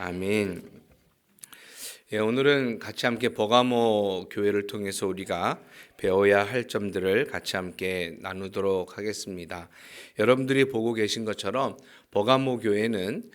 아멘. 오늘은 같이 함께 버가모 교회를 통해서 우리가 배워야 할 점들을 같이 함께 나누도록 하겠습니다. 여러분들이 보고 계신 것처럼 버가모 교회는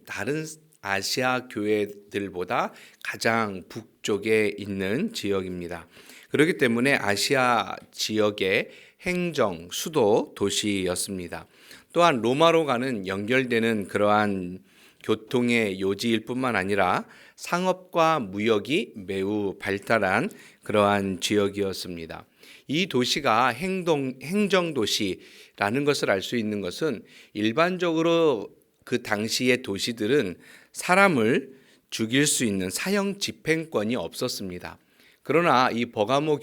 다른 아시아 교회들보다 가장 북쪽에 있는 지역입니다. 그렇기 때문에 아시아 지역의 행정, 수도, 도시였습니다. 또한 로마로 가는 연결되는 그러한 교통의 요지일 뿐만 아니라 상업과 무역이 매우 발달한 그러한 지역이었습니다. 이 도시가 행정도시라는 것을 알 수 있는 것은 일반적으로 그 당시의 도시들은 사람을 죽일 수 있는 사형 집행권이 없었습니다. 그러나 이 버가모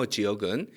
지역은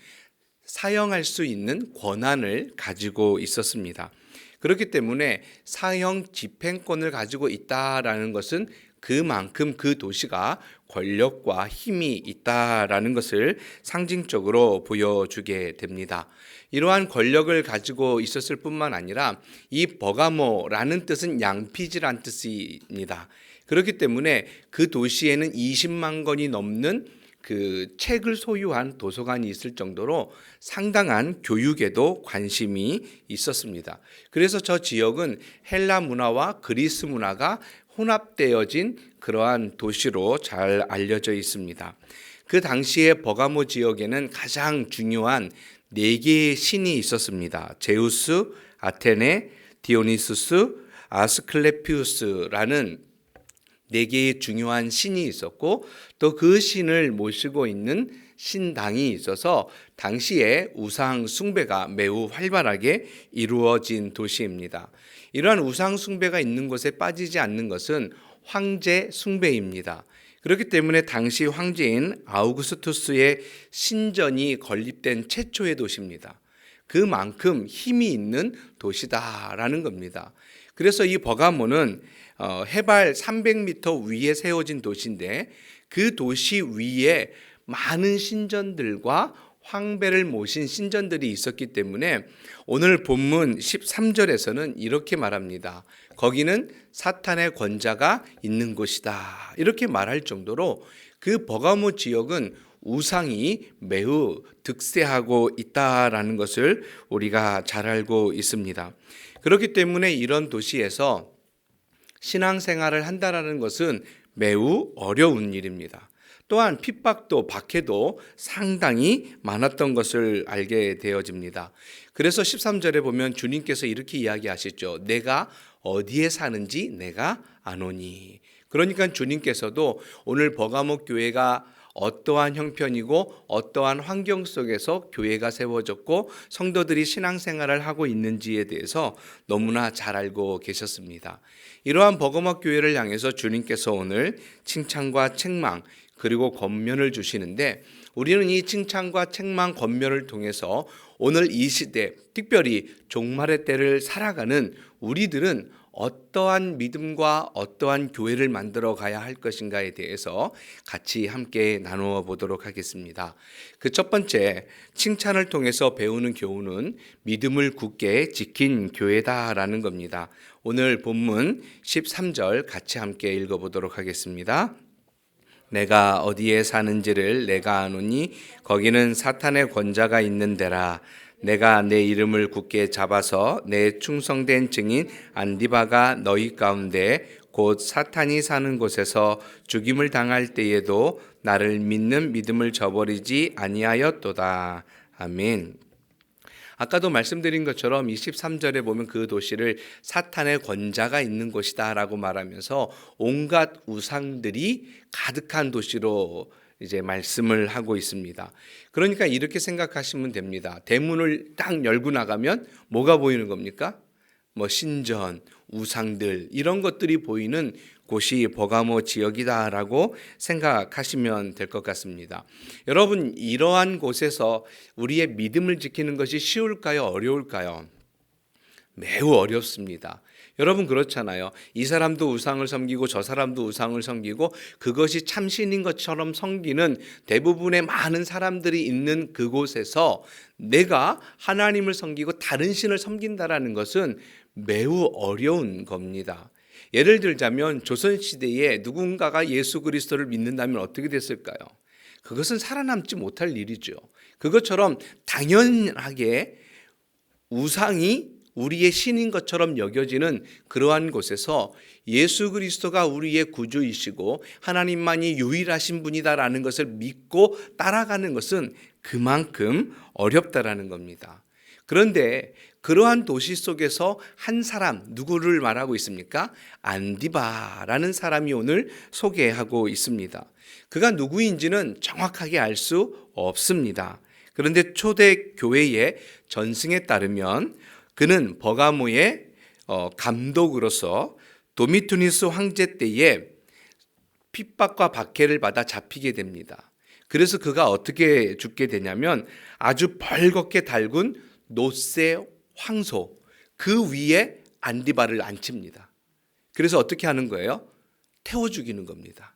사형할 수 있는 권한을 가지고 있었습니다. 그렇기 때문에 사형 집행권을 가지고 있다라는 것은 그만큼 그 도시가 권력과 힘이 있다라는 것을 상징적으로 보여주게 됩니다. 이러한 권력을 가지고 있었을 뿐만 아니라 이 버가모라는 뜻은 양피지란 뜻입니다. 그렇기 때문에 그 도시에는 20만 권이 넘는 그 책을 소유한 도서관이 있을 정도로 상당한 교육에도 관심이 있었습니다. 그래서 저 지역은 헬라 문화와 그리스 문화가 혼합되어진 그러한 도시로 잘 알려져 있습니다. 그 당시에 버가모 지역에는 가장 중요한 4개의 신이 있었습니다. 제우스, 아테네, 디오니수스, 아스클레피우스라는 4개의 중요한 신이 있었고 또 그 신을 모시고 있는 신당이 있어서 당시에 우상 숭배가 매우 활발하게 이루어진 도시입니다. 이러한 우상 숭배가 있는 곳에 빠지지 않는 것은 황제 숭배입니다. 그렇기 때문에 당시 황제인 아우구스투스의 신전이 건립된 최초의 도시입니다. 그만큼 힘이 있는 도시다라는 겁니다. 그래서 이 버가모는 해발 300m 위에 세워진 도시인데 그 도시 위에 많은 신전들과 황배를 모신 신전들이 있었기 때문에 오늘 본문 13절에서는 이렇게 말합니다. 거기는 사탄의 권자가 있는 곳이다. 이렇게 말할 정도로 그 버가모 지역은 우상이 매우 득세하고 있다라는 것을 우리가 잘 알고 있습니다. 그렇기 때문에 이런 도시에서 신앙생활을 한다라는 것은 매우 어려운 일입니다. 또한 핍박도 박해도 상당히 많았던 것을 알게 되어집니다. 그래서 13절에 보면 주님께서 이렇게 이야기하시죠. 내가 어디에 사는지 내가 아노니. 그러니까 주님께서도 오늘 버가모 교회가 어떠한 형편이고 어떠한 환경 속에서 교회가 세워졌고 성도들이 신앙생활을 하고 있는지에 대해서 너무나 잘 알고 계셨습니다. 이러한 버가모 교회를 향해서 주님께서 오늘 칭찬과 책망 그리고 권면을 주시는데 우리는 이 칭찬과 책망 권면을 통해서 오늘 이 시대 특별히 종말의 때를 살아가는 우리들은 어떠한 믿음과 어떠한 교회를 만들어 가야 할 것인가에 대해서 같이 함께 나누어 보도록 하겠습니다. 그 첫 번째 칭찬을 통해서 배우는 교훈은 믿음을 굳게 지킨 교회다라는 겁니다. 오늘 본문 13절 같이 함께 읽어보도록 하겠습니다. 내가 어디에 사는지를 내가 아노니 거기는 사탄의 권자가 있는 데라. 내가 내 이름을 굳게 잡아서 내 충성된 증인 안디바가 너희 가운데 곧 사탄이 사는 곳에서 죽임을 당할 때에도 나를 믿는 믿음을 저버리지 아니하였도다. 아멘. 아까도 말씀드린 것처럼 23절에 보면 그 도시를 사탄의 권자가 있는 곳이다 라고 말하면서 온갖 우상들이 가득한 도시로 이제 말씀을 하고 있습니다. 그러니까 이렇게 생각하시면 됩니다. 대문을 딱 열고 나가면 뭐가 보이는 겁니까? 신전, 우상들 이런 것들이 보이는 곳이 버가모 지역이다라고 생각하시면 될 것 같습니다. 여러분, 이러한 곳에서 우리의 믿음을 지키는 것이 쉬울까요? 어려울까요? 매우 어렵습니다. 여러분 그렇잖아요. 이 사람도 우상을 섬기고 저 사람도 우상을 섬기고 그것이 참신인 것처럼 섬기는 대부분의 많은 사람들이 있는 그곳에서 내가 하나님을 섬기고 다른 신을 섬긴다라는 것은 매우 어려운 겁니다. 예를 들자면 조선시대에 누군가가 예수 그리스도를 믿는다면 어떻게 됐을까요? 그것은 살아남지 못할 일이죠. 그것처럼 당연하게 우상이 우리의 신인 것처럼 여겨지는 그러한 곳에서 예수 그리스도가 우리의 구주이시고 하나님만이 유일하신 분이다라는 것을 믿고 따라가는 것은 그만큼 어렵다라는 겁니다. 그런데 그러한 도시 속에서 한 사람, 누구를 말하고 있습니까? 안디바라는 사람이 오늘 소개하고 있습니다. 그가 누구인지는 정확하게 알 수 없습니다. 그런데 초대 교회의 전승에 따르면 그는 버가모의 감독으로서 도미투니스 황제 때에 핍박과 박해를 받아 잡히게 됩니다. 그래서 그가 어떻게 죽게 되냐면 아주 벌겋게 달군 노새 황소 그 위에 안디바를 앉힙니다. 그래서 어떻게 하는 거예요? 태워 죽이는 겁니다.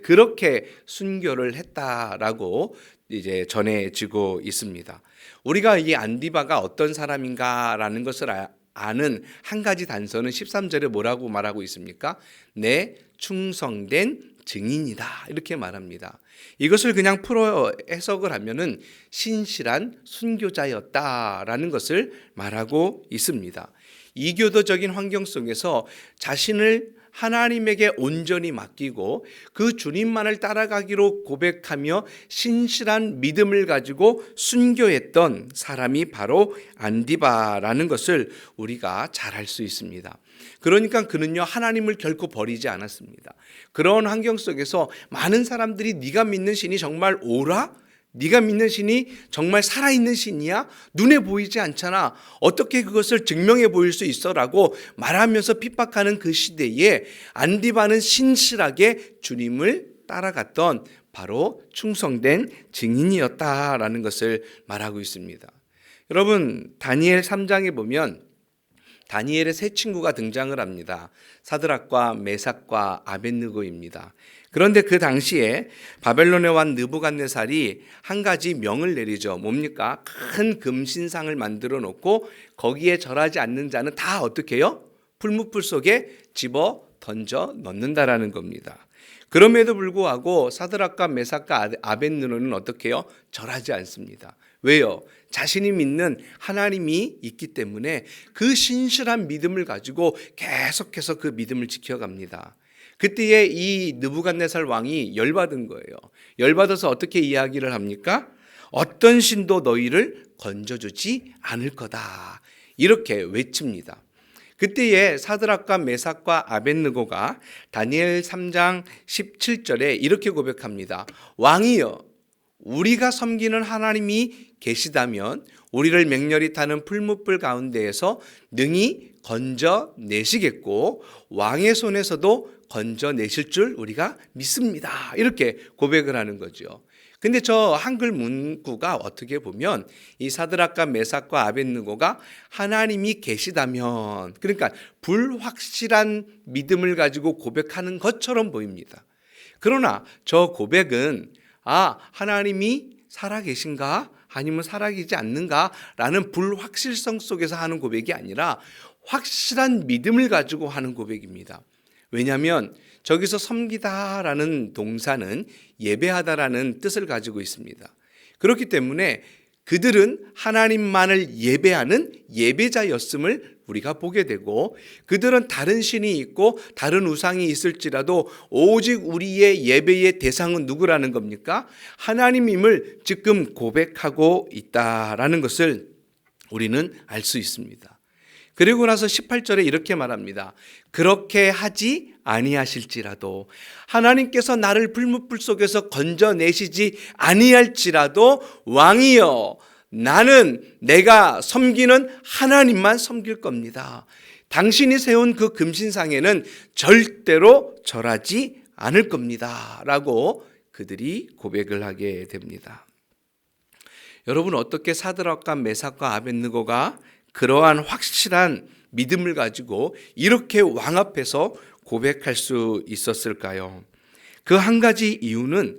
그렇게 순교를 했다라고 이제 전해지고 있습니다. 우리가 이 안디바가 어떤 사람인가라는 것을 아는 한 가지 단서는 13절에 뭐라고 말하고 있습니까? 내 충성된 증인이다 이렇게 말합니다. 이것을 그냥 풀어 해석을 하면은 신실한 순교자였다라는 것을 말하고 있습니다. 이교도적인 환경 속에서 자신을 하나님에게 온전히 맡기고 그 주님만을 따라가기로 고백하며 신실한 믿음을 가지고 순교했던 사람이 바로 안디바라는 것을 우리가 잘 알 수 있습니다. 그러니까 그는요 하나님을 결코 버리지 않았습니다. 그런 환경 속에서 많은 사람들이 네가 믿는 신이 정말 오라? 네가 믿는 신이 정말 살아있는 신이야? 눈에 보이지 않잖아. 어떻게 그것을 증명해 보일 수 있어? 라고 말하면서 핍박하는 그 시대에 안디바는 신실하게 주님을 따라갔던 바로 충성된 증인이었다라는 것을 말하고 있습니다. 여러분 다니엘 3장에 보면 다니엘의 세 친구가 등장을 합니다. 사드락과 메삭과 아벳느고입니다. 그런데 그 당시에 바벨론에 완 느부갓네살이 한 가지 명을 내리죠. 뭡니까? 큰 금신상을 만들어 놓고 거기에 절하지 않는 자는 다 어떻게 해요? 풀무불 속에 집어 던져 넣는다라는 겁니다. 그럼에도 불구하고 사드락과 메삭과 아벳느고는 어떻게 해요? 절하지 않습니다. 왜요? 자신이 믿는 하나님이 있기 때문에 그 신실한 믿음을 가지고 계속해서 그 믿음을 지켜갑니다. 그때에 이 느부갓네살 왕이 열받은 거예요. 열받아서 어떻게 이야기를 합니까? 어떤 신도 너희를 건져주지 않을 거다. 이렇게 외칩니다. 그때에 사드락과 메삭과 아벳느고가 다니엘 3장 17절에 이렇게 고백합니다. 왕이여, 우리가 섬기는 하나님이 계시다면 우리를 맹렬히 타는 풀무불 가운데에서 능히 건져내시겠고 왕의 손에서도 건져내실 줄 우리가 믿습니다. 이렇게 고백을 하는 거죠. 근데 저 한글 문구가 어떻게 보면 이 사드락과 메삭과 아벳느고가 하나님이 계시다면, 그러니까 불확실한 믿음을 가지고 고백하는 것처럼 보입니다. 그러나 저 고백은 하나님이 살아계신가 아니면 살아계시지 않는가 라는 불확실성 속에서 하는 고백이 아니라 확실한 믿음을 가지고 하는 고백입니다. 왜냐하면 저기서 섬기다라는 동사는 예배하다라는 뜻을 가지고 있습니다. 그렇기 때문에 그들은 하나님만을 예배하는 예배자였음을 우리가 보게 되고, 그들은 다른 신이 있고 다른 우상이 있을지라도 오직 우리의 예배의 대상은 누구라는 겁니까? 하나님임을 지금 고백하고 있다라는 것을 우리는 알 수 있습니다. 그리고 나서 18절에 이렇게 말합니다. 그렇게 하지 아니하실지라도, 하나님께서 나를 불무불 속에서 건져내시지 아니할지라도 왕이여, 나는 내가 섬기는 하나님만 섬길 겁니다. 당신이 세운 그 금신상에는 절대로 절하지 않을 겁니다. 라고 그들이 고백을 하게 됩니다. 여러분, 어떻게 사드락과 메삭과 아벳느고가 그러한 확실한 믿음을 가지고 이렇게 왕 앞에서 고백할 수 있었을까요? 그 한 가지 이유는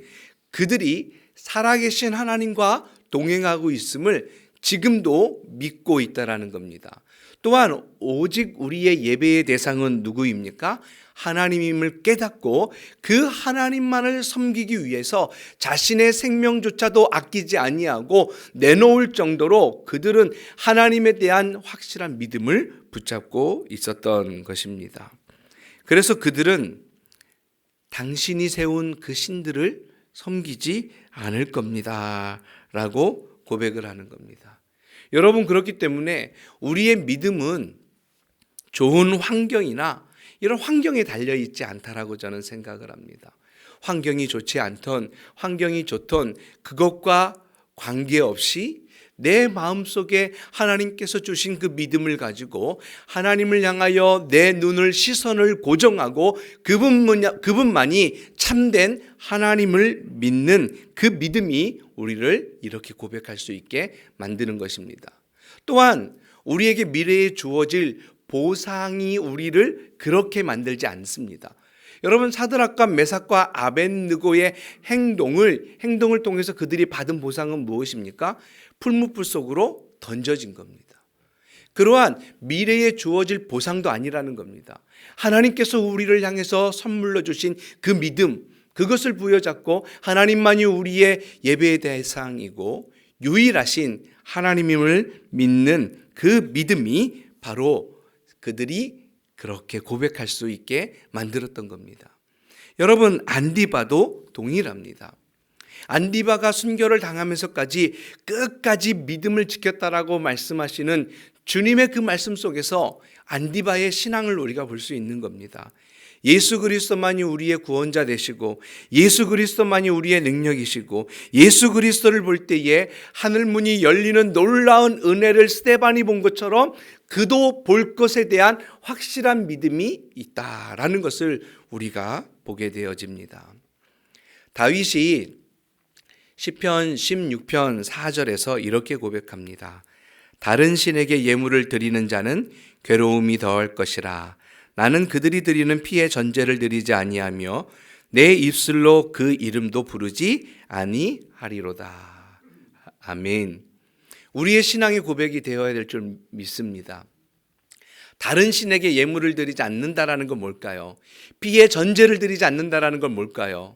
그들이 살아계신 하나님과 동행하고 있음을 지금도 믿고 있다라는 겁니다. 또한 오직 우리의 예배의 대상은 누구입니까? 하나님임을 깨닫고 그 하나님만을 섬기기 위해서 자신의 생명조차도 아끼지 아니하고 내놓을 정도로 그들은 하나님에 대한 확실한 믿음을 붙잡고 있었던 것입니다. 그래서 그들은 당신이 세운 그 신들을 섬기지 않을 겁니다 라고 고백을 하는 겁니다. 여러분, 그렇기 때문에 우리의 믿음은 좋은 환경이나 이런 환경에 달려있지 않다라고 저는 생각을 합니다. 환경이 좋지 않던, 환경이 좋던 그것과 관계없이 내 마음속에 하나님께서 주신 그 믿음을 가지고 하나님을 향하여 내 눈을, 시선을 고정하고 그분만이 참된 하나님을 믿는 그 믿음이 우리를 이렇게 고백할 수 있게 만드는 것입니다. 또한 우리에게 미래에 주어질 보상이 우리를 그렇게 만들지 않습니다. 여러분, 사드락과 메삭과 아벳느고의 행동을 통해서 그들이 받은 보상은 무엇입니까? 풀무불 속으로 던져진 겁니다. 그러한 미래에 주어질 보상도 아니라는 겁니다. 하나님께서 우리를 향해서 선물로 주신 그 믿음, 그것을 부여잡고 하나님만이 우리의 예배의 대상이고 유일하신 하나님임을 믿는 그 믿음이 바로 그들이 그렇게 고백할 수 있게 만들었던 겁니다. 여러분, 안디바도 동일합니다. 안디바가 순교를 당하면서까지 끝까지 믿음을 지켰다라고 말씀하시는 주님의 그 말씀 속에서 안디바의 신앙을 우리가 볼 수 있는 겁니다. 예수 그리스도만이 우리의 구원자 되시고 예수 그리스도만이 우리의 능력이시고 예수 그리스도를 볼 때에 하늘문이 열리는 놀라운 은혜를 스데반이 본 것처럼 그도 볼 것에 대한 확실한 믿음이 있다라는 것을 우리가 보게 되어집니다. 다윗이 시편 16편 4절에서 이렇게 고백합니다. 다른 신에게 예물을 드리는 자는 괴로움이 더할 것이라. 나는 그들이 드리는 피의 전제를 드리지 아니하며 내 입술로 그 이름도 부르지 아니하리로다. 아멘. 우리의 신앙의 고백이 되어야 될 줄 믿습니다. 다른 신에게 예물을 드리지 않는다라는 건 뭘까요? 피의 전제를 드리지 않는다라는 건 뭘까요?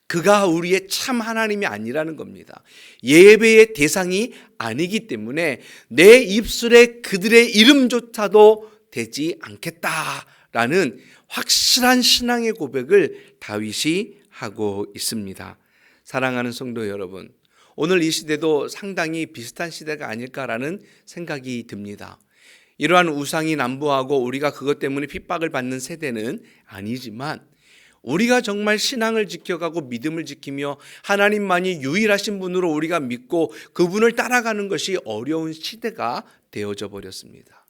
그가 우리의 참 하나님이 아니라는 겁니다. 예배의 대상이 아니기 때문에 내 입술에 그들의 이름조차도 되지 않겠다라는 확실한 신앙의 고백을 다윗이 하고 있습니다. 사랑하는 성도 여러분, 오늘 이 시대도 상당히 비슷한 시대가 아닐까라는 생각이 듭니다. 이러한 우상이 난무하고 우리가 그것 때문에 핍박을 받는 세대는 아니지만 우리가 정말 신앙을 지켜가고 믿음을 지키며 하나님만이 유일하신 분으로 우리가 믿고 그분을 따라가는 것이 어려운 시대가 되어져 버렸습니다.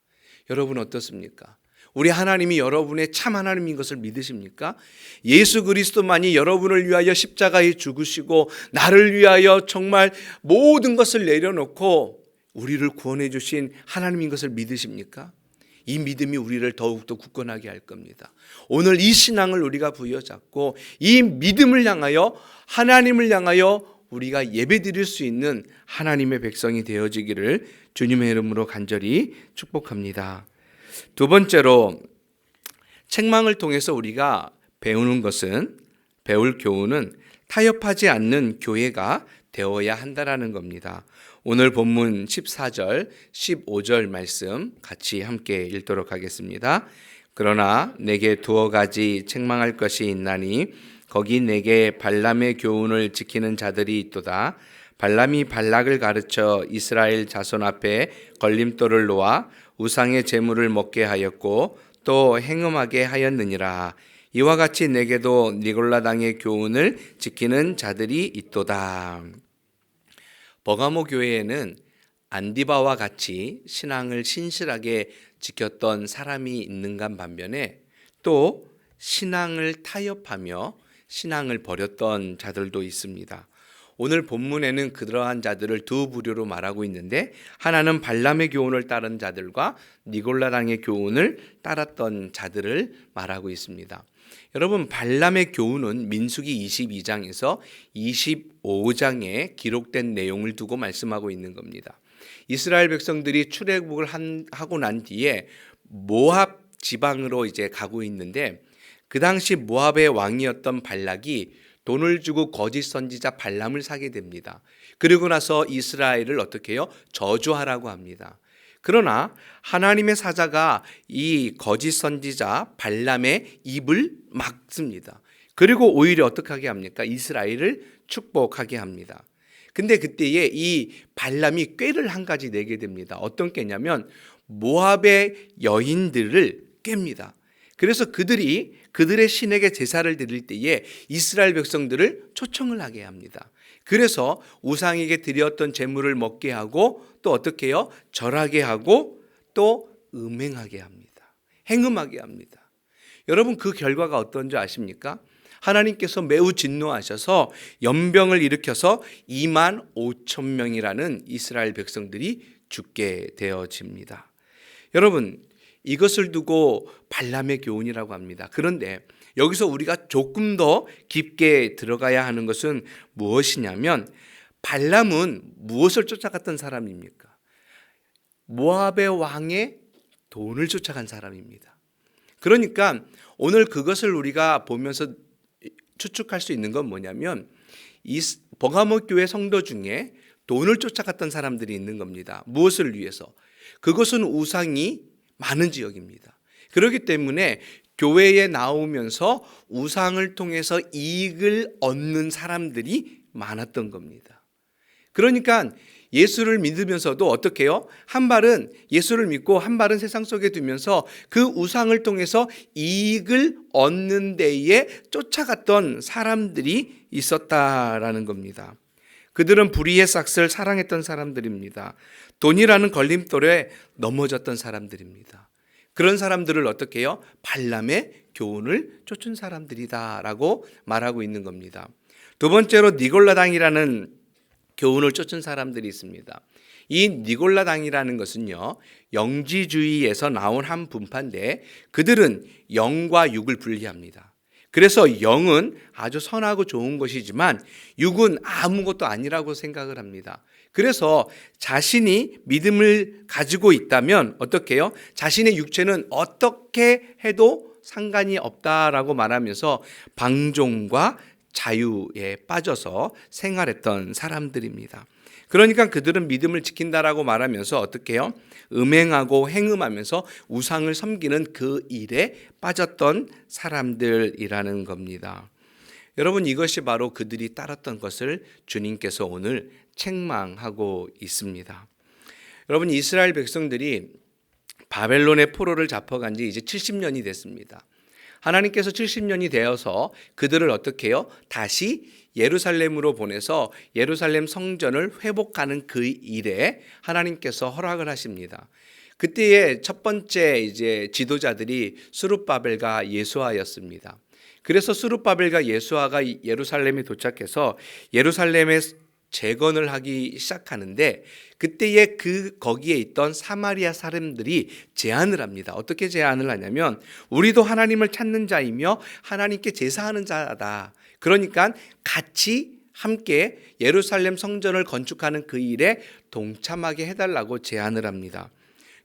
여러분 어떻습니까? 우리 하나님이 여러분의 참 하나님인 것을 믿으십니까? 예수 그리스도만이 여러분을 위하여 십자가에 죽으시고 나를 위하여 정말 모든 것을 내려놓고 우리를 구원해 주신 하나님인 것을 믿으십니까? 이 믿음이 우리를 더욱더 굳건하게 할 겁니다. 오늘 이 신앙을 우리가 부여잡고 이 믿음을 향하여 하나님을 향하여 우리가 예배드릴 수 있는 하나님의 백성이 되어지기를 주님의 이름으로 간절히 축복합니다. 두 번째로 책망을 통해서 우리가 배울 교훈은 타협하지 않는 교회가 되어야 한다라는 겁니다. 오늘 본문 14절, 15절 말씀 같이 함께 읽도록 하겠습니다. 그러나 내게 두어 가지 책망할 것이 있나니 거기 내게 발람의 교훈을 지키는 자들이 있도다. 발람이 발락을 가르쳐 이스라엘 자손 앞에 걸림돌을 놓아 우상의 제물을 먹게 하였고 또 행음하게 하였느니라. 이와 같이 내게도 니골라 당의 교훈을 지키는 자들이 있도다. 버가모 교회에는 안디바와 같이 신앙을 신실하게 지켰던 사람이 있는가 반면에 또 신앙을 타협하며 신앙을 버렸던 자들도 있습니다. 오늘 본문에는 그러한 자들을 두 부류로 말하고 있는데 하나는 발람의 교훈을 따른 자들과 니골라당의 교훈을 따랐던 자들을 말하고 있습니다. 여러분, 발람의 교훈은 민수기 22장에서 25장에 기록된 내용을 두고 말씀하고 있는 겁니다. 이스라엘 백성들이 출애굽을 하고 난 뒤에 모압 지방으로 이제 가고 있는데, 그 당시 모압의 왕이었던 발락이 돈을 주고 거짓 선지자 발람을 사게 됩니다. 그리고 나서 이스라엘을 어떻게 해요? 저주하라고 합니다. 그러나 하나님의 사자가 이 거짓 선지자 발람의 입을 막습니다. 그리고 오히려 어떻게 하게 합니까? 이스라엘을 축복하게 합니다. 근데 그때에 이 발람이 꾀를 한 가지 내게 됩니다. 어떤 꾀냐면 모압의 여인들을 깹니다. 그래서 그들의 신에게 제사를 드릴 때에 이스라엘 백성들을 초청을 하게 합니다. 그래서 우상에게 드렸던 제물을 먹게 하고, 또 어떻게 해요? 절하게 하고, 또 음행하게 합니다. 행음하게 합니다. 여러분, 그 결과가 어떤지 아십니까? 하나님께서 매우 진노하셔서 연병을 일으켜서 25,000명이라는 이스라엘 백성들이 죽게 되어집니다. 여러분, 이것을 두고 발람의 교훈이라고 합니다. 그런데 여기서 우리가 조금 더 깊게 들어가야 하는 것은 무엇이냐면, 발람은 무엇을 쫓아갔던 사람입니까? 모압의 왕의 돈을 쫓아간 사람입니다. 그러니까 오늘 그것을 우리가 보면서 추측할 수 있는 건 뭐냐면, 이 버가모 교회 성도 중에 돈을 쫓아갔던 사람들이 있는 겁니다. 무엇을 위해서? 그것은 우상이 많은 지역입니다. 그렇기 때문에 교회에 나오면서 우상을 통해서 이익을 얻는 사람들이 많았던 겁니다. 그러니까 예수를 믿으면서도 어떻게 해요? 한 발은 예수를 믿고 한 발은 세상 속에 두면서 그 우상을 통해서 이익을 얻는 데에 쫓아갔던 사람들이 있었다라는 겁니다. 그들은 불의의 싹을 사랑했던 사람들입니다. 돈이라는 걸림돌에 넘어졌던 사람들입니다. 그런 사람들을 어떻게 해요? 발람의 교훈을 쫓은 사람들이다라고 말하고 있는 겁니다. 두 번째로 니골라당이라는 교훈을 쫓은 사람들이 있습니다. 이 니골라당이라는 것은요, 영지주의에서 나온 한 분파인데, 그들은 영과 육을 분리합니다. 그래서 영은 아주 선하고 좋은 것이지만 육은 아무것도 아니라고 생각을 합니다. 그래서 자신이 믿음을 가지고 있다면 어떻게 해요? 자신의 육체는 어떻게 해도 상관이 없다라고 말하면서 방종과 자유에 빠져서 생활했던 사람들입니다. 그러니까 그들은 믿음을 지킨다라고 말하면서 어떻게 해요? 음행하고 행음하면서 우상을 섬기는 그 일에 빠졌던 사람들이라는 겁니다. 여러분, 이것이 바로 그들이 따랐던 것을 주님께서 오늘 책망하고 있습니다. 여러분, 이스라엘 백성들이 바벨론의 포로를 잡혀간 지 이제 70년이 됐습니다. 하나님께서 70년이 되어서 그들을 어떻게 해요? 다시 예루살렘으로 보내서 예루살렘 성전을 회복하는 그 일에 하나님께서 허락을 하십니다. 그때의 첫 번째 이제 지도자들이 스룹바벨과 예수아였습니다. 그래서 스룹바벨과 예수아가 예루살렘에 도착해서 예루살렘에 재건을 하기 시작하는데, 그때에 거기에 있던 사마리아 사람들이 제안을 합니다. 어떻게 제안을 하냐면, 우리도 하나님을 찾는 자이며 하나님께 제사하는 자다. 그러니까 같이 함께 예루살렘 성전을 건축하는 그 일에 동참하게 해달라고 제안을 합니다.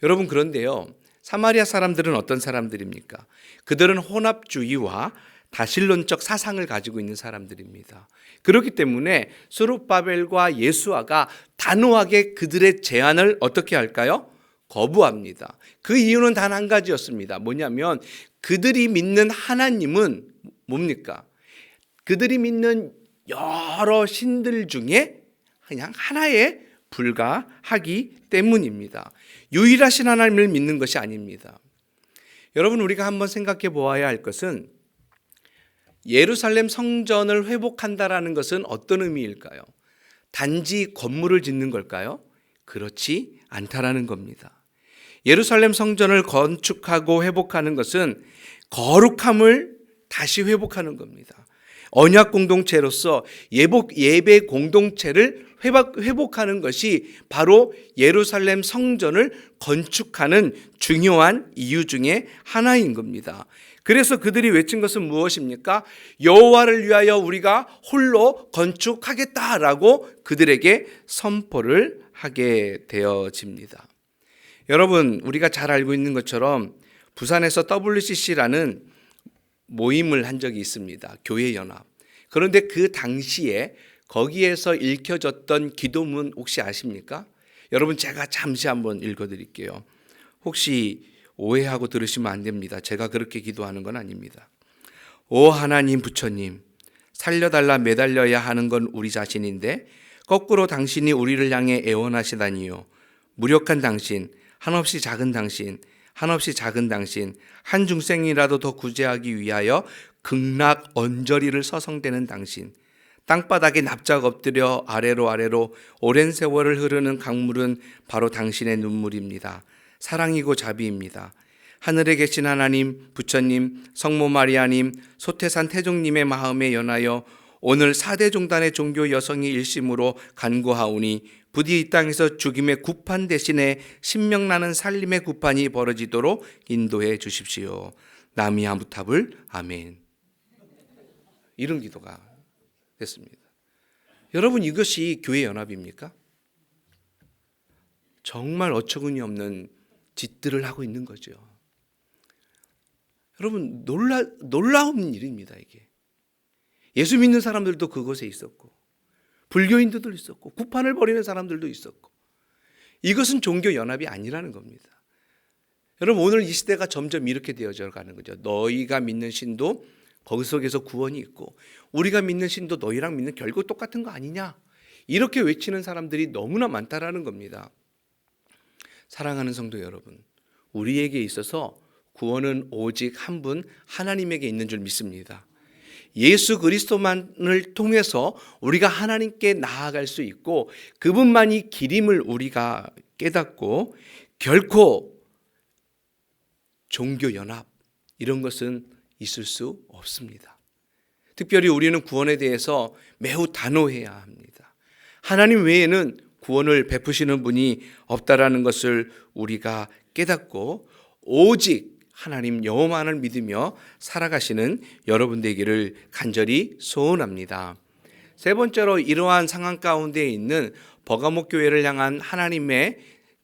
여러분, 그런데요, 사마리아 사람들은 어떤 사람들입니까? 그들은 혼합주의와 다신론적 사상을 가지고 있는 사람들입니다. 그렇기 때문에 스룹바벨과 예수아가 단호하게 그들의 제안을 어떻게 할까요? 거부합니다. 그 이유는 단 한 가지였습니다. 뭐냐면 그들이 믿는 하나님은 뭡니까? 그들이 믿는 여러 신들 중에 그냥 하나에 불과하기 때문입니다. 유일하신 하나님을 믿는 것이 아닙니다. 여러분, 우리가 한번 생각해 보아야 할 것은, 예루살렘 성전을 회복한다라는 것은 어떤 의미일까요? 단지 건물을 짓는 걸까요? 그렇지 않다라는 겁니다. 예루살렘 성전을 건축하고 회복하는 것은 거룩함을 다시 회복하는 겁니다. 언약 공동체로서 예배 공동체를 회복하는 것이 바로 예루살렘 성전을 건축하는 중요한 이유 중에 하나인 겁니다. 그래서 그들이 외친 것은 무엇입니까? 여호와를 위하여 우리가 홀로 건축하겠다라고 그들에게 선포를 하게 되어집니다. 여러분, 우리가 잘 알고 있는 것처럼 부산에서 WCC라는 모임을 한 적이 있습니다. 교회연합. 그런데 그 당시에 거기에서 읽혀졌던 기도문 혹시 아십니까? 여러분, 제가 잠시 한번 읽어드릴게요. 혹시 오해하고 들으시면 안 됩니다. 제가 그렇게 기도하는 건 아닙니다. 오 하나님 부처님, 살려달라 매달려야 하는 건 우리 자신인데 거꾸로 당신이 우리를 향해 애원하시다니요. 무력한 당신, 한없이 작은 당신, 한없이 작은 당신, 한 중생이라도 더 구제하기 위하여 극락 언저리를 서성대는 당신, 땅바닥에 납작 엎드려 아래로 오랜 세월을 흐르는 강물은 바로 당신의 눈물입니다. 사랑이고 자비입니다. 하늘에 계신 하나님, 부처님, 성모 마리아님, 소태산 태종님의 마음에 연하여 오늘 4대 종단의 종교 여성이 일심으로 간구하오니 부디 이 땅에서 죽임의 구판 대신에 신명나는 살림의 구판이 벌어지도록 인도해 주십시오. 나미아무탑을 아멘. 이런 기도가 됐습니다. 여러분, 이것이 교회 연합입니까? 정말 어처구니 없는 짓들을 하고 있는 거죠. 여러분, 놀라운 일입니다, 이게. 예수 믿는 사람들도 그곳에 있었고, 불교인들도 있었고, 구판을 벌이는 사람들도 있었고, 이것은 종교 연합이 아니라는 겁니다. 여러분, 오늘 이 시대가 점점 이렇게 되어져 가는 거죠. 너희가 믿는 신도 거기 속에서 구원이 있고, 우리가 믿는 신도 너희랑 믿는 결국 똑같은 거 아니냐? 이렇게 외치는 사람들이 너무나 많다라는 겁니다. 사랑하는 성도 여러분, 우리에게 있어서 구원은 오직 한 분 하나님에게 있는 줄 믿습니다. 예수 그리스도만을 통해서 우리가 하나님께 나아갈 수 있고 그분만이 길임을 우리가 깨닫고 결코 종교 연합 이런 것은 있을 수 없습니다. 특별히 우리는 구원에 대해서 매우 단호해야 합니다. 하나님 외에는 구원을 베푸시는 분이 없다라는 것을 우리가 깨닫고 오직 하나님 여호와만을 믿으며 살아가시는 여러분 되기를 간절히 소원합니다. 세 번째로 이러한 상황 가운데 있는 버가모 교회를 향한 하나님의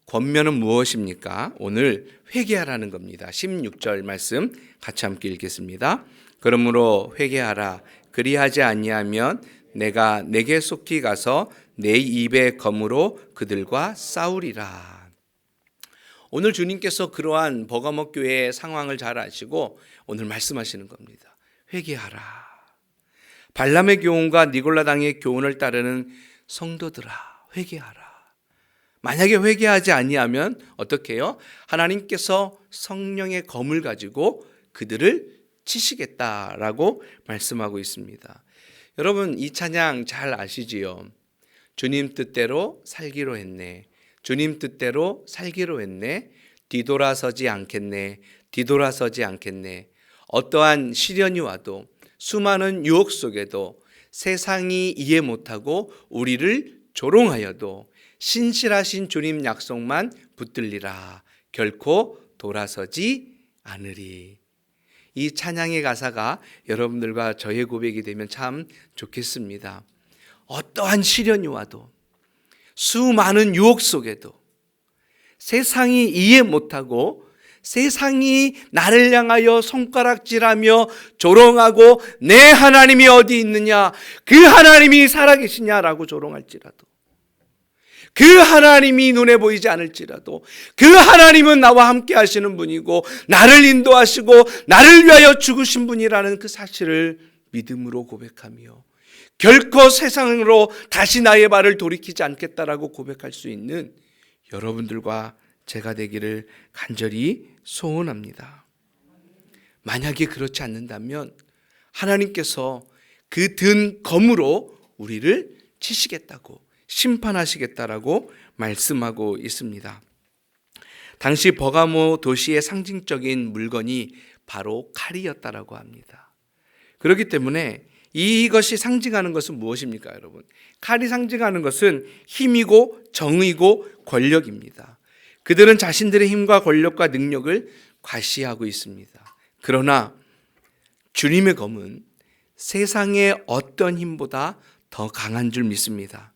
권면은 무엇입니까? 오늘 회개하라는 겁니다. 16절 말씀 같이 함께 읽겠습니다. 그러므로 회개하라. 그리하지 아니하면 내가 내게 속히 가서 내 입의 검으로 그들과 싸우리라. 오늘 주님께서 그러한 버가모 교회의 상황을 잘 아시고 오늘 말씀하시는 겁니다. 회개하라. 발람의 교훈과 니골라 당의 교훈을 따르는 성도들아, 회개하라. 만약에 회개하지 아니하면 어떻게 해요? 하나님께서 성령의 검을 가지고 그들을 치시겠다라고 말씀하고 있습니다. 여러분, 이 찬양 잘 아시지요? 주님 뜻대로 살기로 했네. 주님 뜻대로 살기로 했네. 뒤돌아서지 않겠네. 뒤돌아서지 않겠네. 어떠한 시련이 와도 수많은 유혹 속에도 세상이 이해 못하고 우리를 조롱하여도 신실하신 주님 약속만 붙들리라. 결코 돌아서지 않으리. 이 찬양의 가사가 여러분들과 저의 고백이 되면 참 좋겠습니다. 어떠한 시련이 와도 수많은 유혹 속에도 세상이 이해 못하고 세상이 나를 향하여 손가락질하며 조롱하고 내 하나님이 어디 있느냐, 그 하나님이 살아계시냐라고 조롱할지라도, 그 하나님이 눈에 보이지 않을지라도 그 하나님은 나와 함께 하시는 분이고 나를 인도하시고 나를 위하여 죽으신 분이라는 그 사실을 믿음으로 고백하며 결코 세상으로 다시 나의 발을 돌이키지 않겠다라고 고백할 수 있는 여러분들과 제가 되기를 간절히 소원합니다. 만약에 그렇지 않는다면 하나님께서 그 든 검으로 우리를 치시겠다고, 심판하시겠다라고 말씀하고 있습니다. 당시 버가모 도시의 상징적인 물건이 바로 칼이었다라고 합니다. 그렇기 때문에 이것이 상징하는 것은 무엇입니까, 여러분? 칼이 상징하는 것은 힘이고 정의고 권력입니다. 그들은 자신들의 힘과 권력과 능력을 과시하고 있습니다. 그러나 주님의 검은 세상의 어떤 힘보다 더 강한 줄 믿습니다.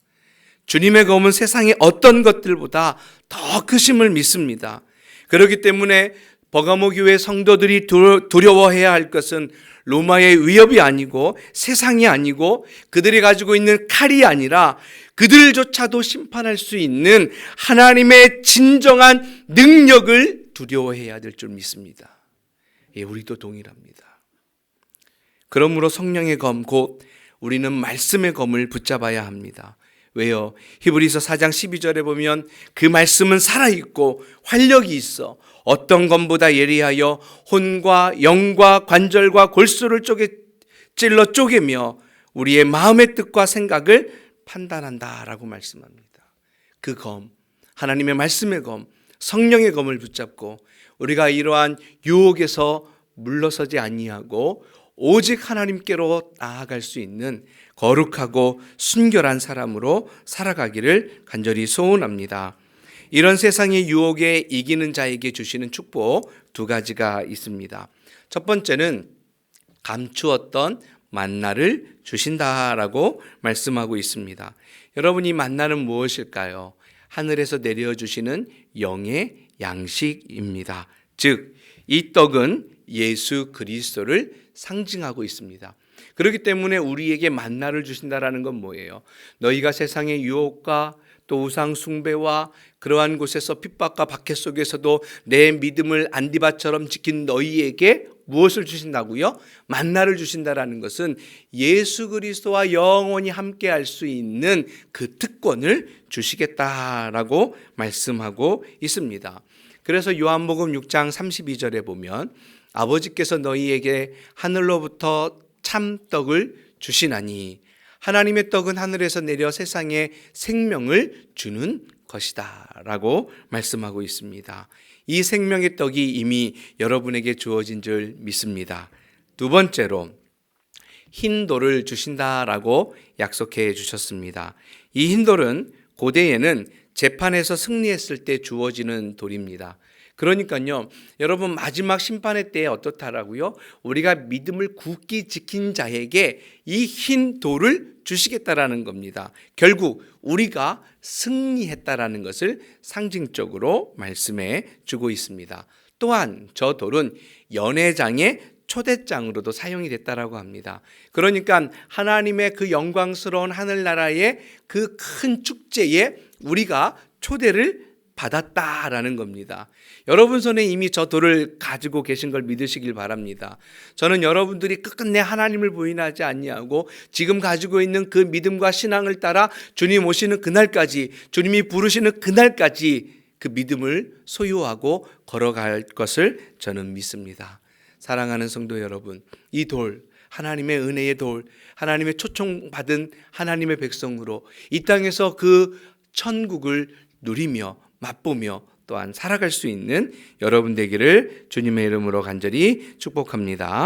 주님의 검은 세상의 어떤 것들보다 더 크심을 믿습니다. 그렇기 때문에 버가모 교회 성도들이 두려워해야 할 것은 로마의 위협이 아니고 세상이 아니고 그들이 가지고 있는 칼이 아니라 그들조차도 심판할 수 있는 하나님의 진정한 능력을 두려워해야 될 줄 믿습니다. 예, 우리도 동일합니다. 그러므로 성령의 검, 곧 우리는 말씀의 검을 붙잡아야 합니다. 왜요? 히브리서 4장 12절에 보면 그 말씀은 살아있고 활력이 있어 어떤 검보다 예리하여 혼과 영과 관절과 골수를 찔러 쪼개며 우리의 마음의 뜻과 생각을 판단한다라고 말씀합니다. 그 검, 하나님의 말씀의 검, 성령의 검을 붙잡고 우리가 이러한 유혹에서 물러서지 아니하고 오직 하나님께로 나아갈 수 있는 거룩하고 순결한 사람으로 살아가기를 간절히 소원합니다. 이런 세상의 유혹에 이기는 자에게 주시는 축복 두 가지가 있습니다. 첫 번째는 감추었던 만나를 주신다라고 말씀하고 있습니다. 여러분, 이 만나는 무엇일까요? 하늘에서 내려주시는 영의 양식입니다. 즉, 이 떡은 예수 그리스도를 상징하고 있습니다. 그렇기 때문에 우리에게 만나를 주신다라는 건 뭐예요? 너희가 세상의 유혹과 또 우상 숭배와 그러한 곳에서 핍박과 박해 속에서도 내 믿음을 안디바처럼 지킨 너희에게 무엇을 주신다고요? 만나를 주신다라는 것은 예수 그리스도와 영원히 함께 할 수 있는 그 특권을 주시겠다라고 말씀하고 있습니다. 그래서 요한복음 6장 32절에 보면 아버지께서 너희에게 하늘로부터 참떡을 주시나니 하나님의 떡은 하늘에서 내려 세상에 생명을 주는 것이다 라고 말씀하고 있습니다. 이 생명의 떡이 이미 여러분에게 주어진 줄 믿습니다. 두 번째로 흰 돌을 주신다라고 약속해 주셨습니다. 이 흰 돌은 고대에는 재판에서 승리했을 때 주어지는 돌입니다. 그러니까요, 여러분, 마지막 심판의 때에 어떻다라고요? 우리가 믿음을 굳게 지킨 자에게 이 흰 돌을 주시겠다라는 겁니다. 결국 우리가 승리했다라는 것을 상징적으로 말씀해 주고 있습니다. 또한 저 돌은 연회장의 초대장으로도 사용이 됐다라고 합니다. 그러니까 하나님의 그 영광스러운 하늘나라의 그 큰 축제에 우리가 초대를 받았다라는 겁니다. 여러분 손에 이미 저 돌을 가지고 계신 걸 믿으시길 바랍니다. 저는 여러분들이 끝끝내 하나님을 부인하지 아니하고 지금 가지고 있는 그 믿음과 신앙을 따라 주님 오시는 그날까지, 주님이 부르시는 그날까지 그 믿음을 소유하고 걸어갈 것을 저는 믿습니다. 사랑하는 성도 여러분, 이 돌, 하나님의 은혜의 돌, 하나님의 초청받은 하나님의 백성으로 이 땅에서 그 천국을 누리며 맛보며 또한 살아갈 수 있는 여러분 되기를 주님의 이름으로 간절히 축복합니다.